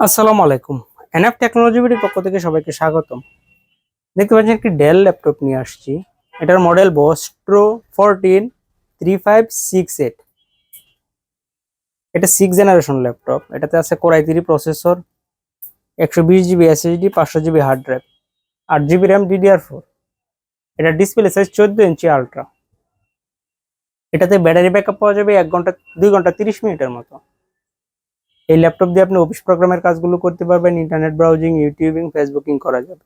আসসালামু আলাইকুম। NF technology বিডির পক্ষ থেকে সবাইকে স্বাগতম। দেখতে পাচ্ছেন একটি ডেল ল্যাপটপ নিয়ে আসছি। এটার মডেল বস্ট্রো 14-3568। এটা 6 জেনারেশন ল্যাপটপ। এটাতে আছে core i3 processor, 120 GB SSD, 500 GB hard drive, 8 GB RAM, DDR4। এটা ডিসপ্লে সাইজ 14 ইঞ্চি আলট্রা। এটাতে ব্যাটারি ব্যাকআপ পাওয়া যাবে 1 ঘন্টা 2 ঘন্টা 30 মিনিটের মতো। এই ল্যাপটপ দিয়ে আপনি অফিস প্রোগ্রামের কাজগুলো করতে পারবেন, ইন্টারনেট ব্রাউজিং, ইউটিউবিং, ফেসবুকিং করা যাবে।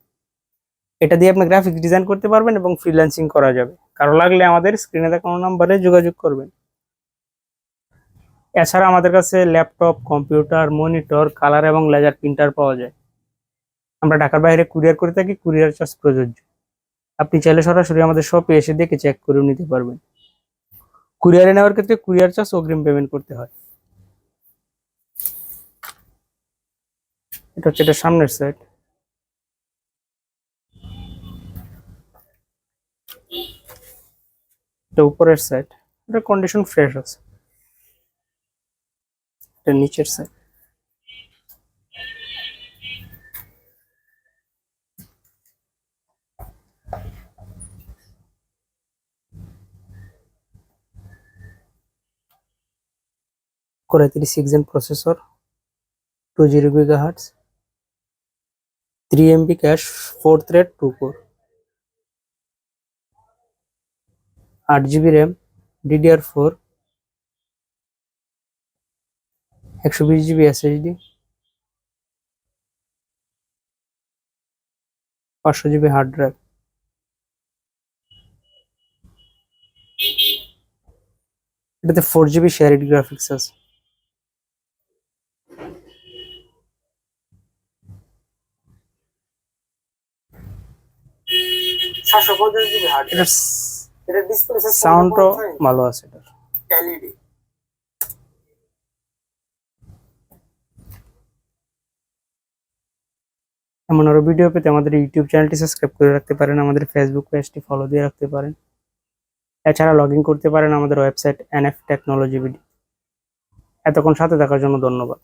এটা দিয়ে আপনি গ্রাফিক্স ডিজাইন করতে পারবেন এবং ফ্রিল্যান্সিং করা যাবে। কারো লাগলে আমাদের স্ক্রিনে দেখানো নাম্বারে যোগাযোগ করবেন। এছাড়া আমাদের কাছে ল্যাপটপ, কম্পিউটার, মনিটর, কালার এবং লেজার প্রিন্টার পাওয়া যায়। আমরা ঢাকার বাইরে কুরিয়ার করে থাকি, কুরিয়ার চার্জ প্রযোজ্য। আপনি চাইলে সরাসরি আমাদের শপে এসে দেখে চেক করে নিতে পারবেন। কুরিয়ারে নেওয়ার ক্ষেত্রে কুরিয়ার চার্জ অগ্রিম পেমেন্ট করতে হয়। এটা হচ্ছে এটা সামনের সাইড। এটা উপরের সাইড। এটা কন্ডিশন ফ্রেশ আছে। এটা নিচের side. Core i3 6 gen processor, 2 GHz, 3 MB cache, 4 thread, 2 core, 8 GB RAM, DDR4, 120 GB SSD, 500 GB hard drive. এটাতে 4 জিবি শেয়ারিড গ্রাফিক্স আছে। 750 জিবি হার্ড। এটা ডিসপ্লে সাউন্ডও ভালো আছে এটার। এলইডি। এমন আরো ভিডিও পেতে আমাদের ইউটিউব চ্যানেলটি সাবস্ক্রাইব করে রাখতে পারেন, আমাদের ফেসবুক পেজটি ফলো দিয়ে রাখতে পারেন। এছাড়া লগ ইন করতে পারেন আমাদের ওয়েবসাইট এনএফ টেকনোলজি বিডি। এতক্ষণ সাথে থাকার জন্য ধন্যবাদ।